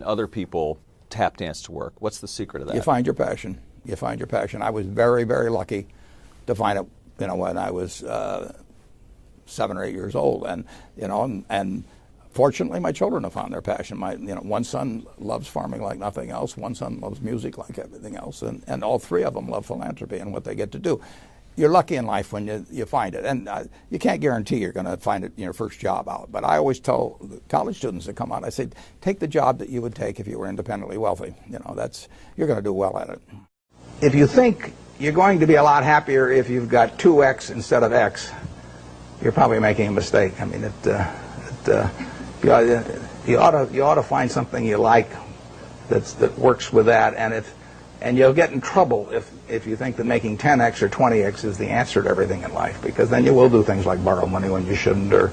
other people tap dance to work? What's the secret of that? You find your passion. You find your passion. I was very, very lucky to find it, when I was 7 or 8 years old, and fortunately, my children have found their passion. One son loves farming like nothing else. One son loves music like everything else, and all three of them love philanthropy and what they get to do. You're lucky in life when you find it, and you can't guarantee you're going to find it in your first job out. But I always tell the college students that come out, I say, take the job that you would take if you were independently wealthy. You're going to do well at it. If you think you're going to be a lot happier if you've got 2X instead of X, you're probably making a mistake. I mean, you ought to find something you like that works with that, and you'll get in trouble if you think that making 10X or 20X is the answer to everything in life, because then you will do things like borrow money when you shouldn't, or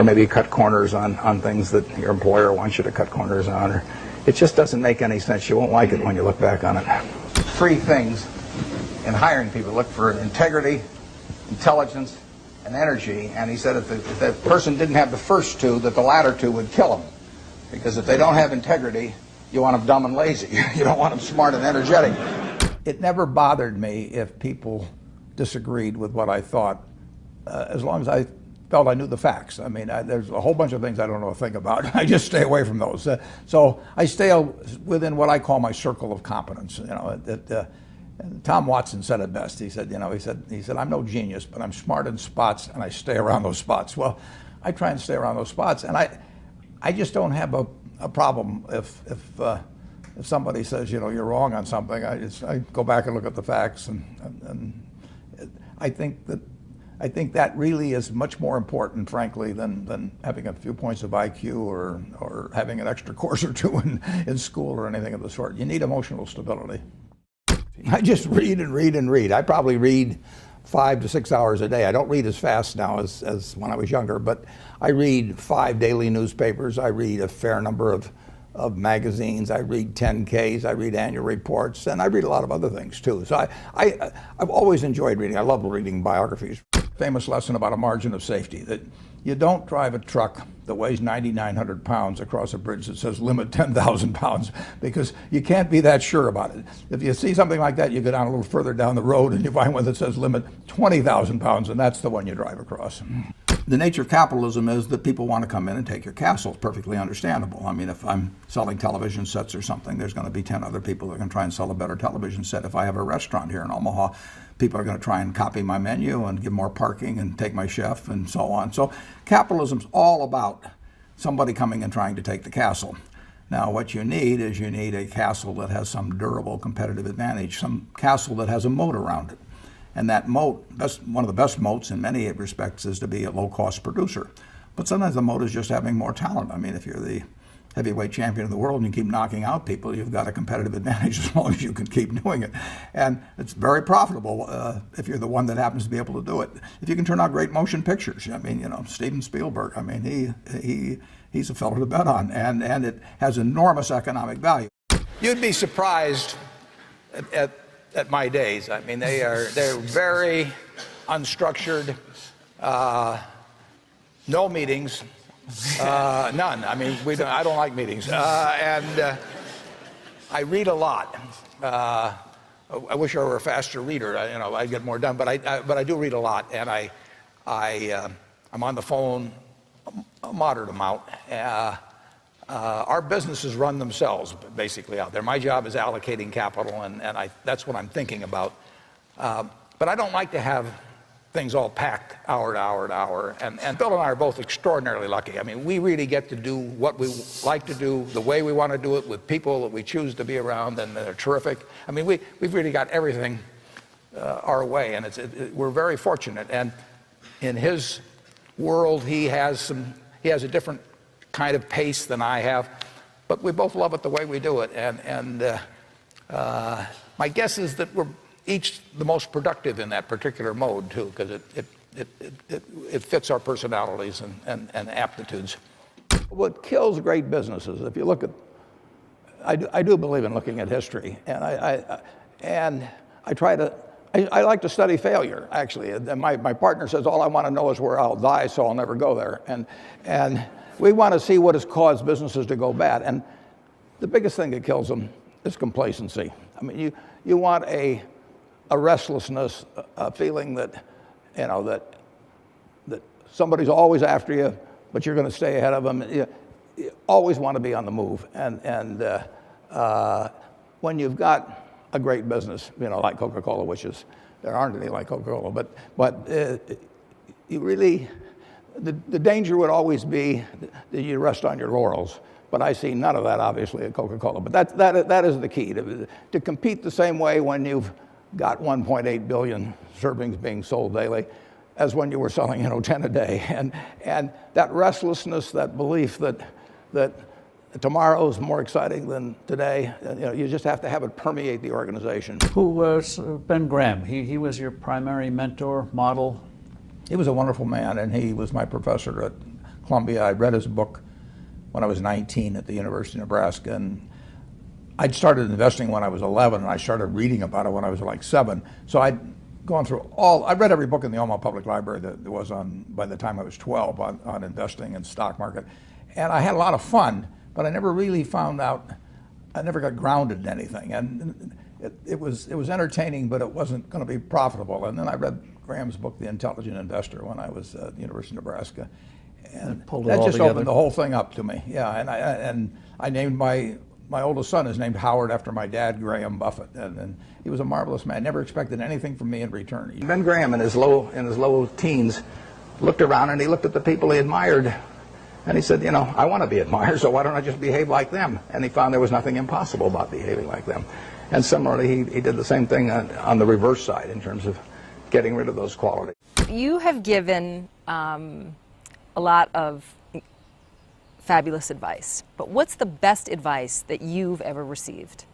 maybe cut corners on things that your employer wants you to cut corners on. Or it just doesn't make any sense. You won't like it when you look back on it. 3 things in hiring people: look for integrity, intelligence, and energy. And he said if that person didn't have the first 2, that the latter 2 would kill them, because if they don't have integrity, you want them dumb and lazy. You don't want them smart and energetic. It never bothered me if people disagreed with what I thought, as long as I felt I knew the facts. I mean, there's a whole bunch of things I don't know a thing about. I just stay away from those. So I stay within what I call my circle of competence. Tom Watson said it best. He said, I'm no genius, but I'm smart in spots, and I stay around those spots. Well, I try and stay around those spots, and I just don't have a problem if somebody says, you're wrong on something. I go back and look at the facts, and I think that really is much more important, frankly, than having a few points of IQ or having an extra course or 2 in school or anything of the sort. You need emotional stability. I just read and read and read. I probably read 5 to 6 hours a day. I don't read as fast now as when I was younger, but I read 5 daily newspapers. I read a fair number of magazines. I read 10Ks. I read annual reports, and I read a lot of other things too. So I've always enjoyed reading. I love reading biographies. Famous lesson about a margin of safety, that you don't drive a truck that weighs 9,900 pounds across a bridge that says limit 10,000 pounds, because you can't be that sure about it. If you see something like that, you go down a little further down the road and you find one that says limit 20,000 pounds, and that's the one you drive across. The nature of capitalism is that people want to come in and take your castle. It's perfectly understandable. I mean, if I'm selling television sets or something, there's going to be 10 other people that are going to try and sell a better television set. If I have a restaurant here in Omaha, people are going to try and copy my menu and give more parking and take my chef and so on. So capitalism's all about somebody coming and trying to take the castle. Now, what you need is a castle that has some durable competitive advantage, some castle that has a moat around it. And that moat, one of the best moats in many respects, is to be a low-cost producer. But sometimes the moat is just having more talent. I mean, if you're the heavyweight champion of the world and you keep knocking out people, you've got a competitive advantage as long as you can keep doing it. And it's very profitable if you're the one that happens to be able to do it. If you can turn out great motion pictures, I mean, Steven Spielberg, I mean, he's a fellow to bet on, and it has enormous economic value. You'd be surprised at my days. I mean, they're very unstructured, no meetings. None. I mean, I don't like meetings, and I read a lot. I wish I were a faster reader. I'd get more done. But I do read a lot, and I'm on the phone a moderate amount. Our businesses run themselves basically out there. My job is allocating capital, and that's what I'm thinking about. But I don't like to have things all packed hour to hour to hour. And Bill and I are both extraordinarily lucky. I mean, we really get to do what we like to do, the way we want to do it, with people that we choose to be around, and they're terrific. I mean, we've really got everything our way, and we're very fortunate. And in his world, he has a different kind of pace than I have, but we both love it the way we do it. And my guess is that we're each the most productive in that particular mode too, because it fits our personalities and aptitudes. What kills great businesses, if you look at, I do believe in looking at history, and I like to study failure, actually. And my partner says all I want to know is where I'll die, so I'll never go there. And we want to see what has caused businesses to go bad. And the biggest thing that kills them is complacency. I mean, you want a restlessness, a feeling that, you know, that somebody's always after you, but you're going to stay ahead of them. You always want to be on the move. And when you've got a great business, you know, like Coca-Cola, which is, there aren't any like Coca-Cola, but you really, the danger would always be that you rest on your laurels. But I see none of that, obviously, at Coca-Cola. But that is the key, to compete the same way when you've got 1.8 billion servings being sold daily as when you were selling, 10 a day. And that restlessness, that belief that tomorrow's more exciting than today, you just have to have it permeate the organization. Who was Ben Graham? He was your primary mentor, model? He was a wonderful man, and he was my professor at Columbia. I read his book when I was 19 at the University of Nebraska, and I'd started investing when I was 11, and I started reading about it when I was like 7. So I'd gone through I read every book in the Omaha Public Library that there was on, by the time I was 12, on investing and stock market. And I had a lot of fun, but I never really found out, I never got grounded in anything. And it was entertaining, but it wasn't going to be profitable. And then I read Graham's book, The Intelligent Investor, when I was at the University of Nebraska. And that just opened the whole thing up to me. Yeah, and I named my oldest son is named Howard after my dad, Graham Buffett, and he was a marvelous man. Never expected anything from me in return. Ben Graham, in his low teens, looked around and he looked at the people he admired, and he said, I want to be admired, so why don't I just behave like them? And he found there was nothing impossible about behaving like them. And similarly, he did the same thing on the reverse side in terms of getting rid of those qualities. You have given a lot of fabulous advice, but what's the best advice that you've ever received?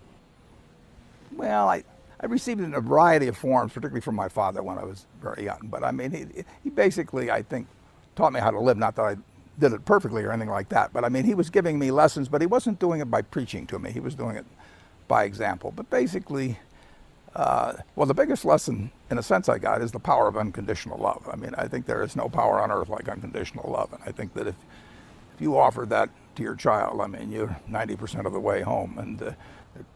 Well, I received it in a variety of forms, particularly from my father when I was very young. But I mean, he basically, I think, taught me how to live. Not that I did it perfectly or anything like that, but I mean, he was giving me lessons, but he wasn't doing it by preaching to me. He was doing it by example. But basically, well, the biggest lesson, in a sense, I got is the power of unconditional love. I mean, I think there is no power on earth like unconditional love. And I think that if you offer that to your child, I mean, you're 90% of the way home. And there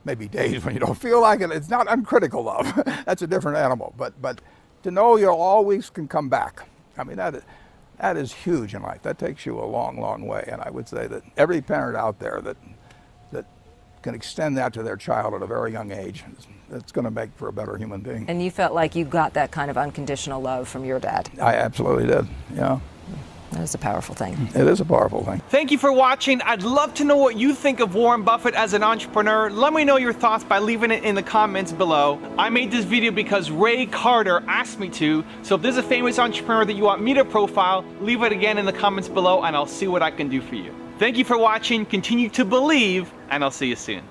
may be days when you don't feel like it. It's not uncritical love. That's a different animal. But to know you always can come back, I mean, that is huge in life. That takes you a long, long way. And I would say that every parent out there that can extend that to their child at a very young age, it's going to make for a better human being. And you felt like you got that kind of unconditional love from your dad? I absolutely did, yeah. That is a powerful thing. It is a powerful thing. Thank you for watching. I'd love to know what you think of Warren Buffett as an entrepreneur. Let me know your thoughts by leaving it in the comments below. I made this video because Ray Carter asked me to, so if there's a famous entrepreneur that you want me to profile, leave it again in the comments below and I'll see what I can do for you. Thank you for watching, continue to believe, and I'll see you soon.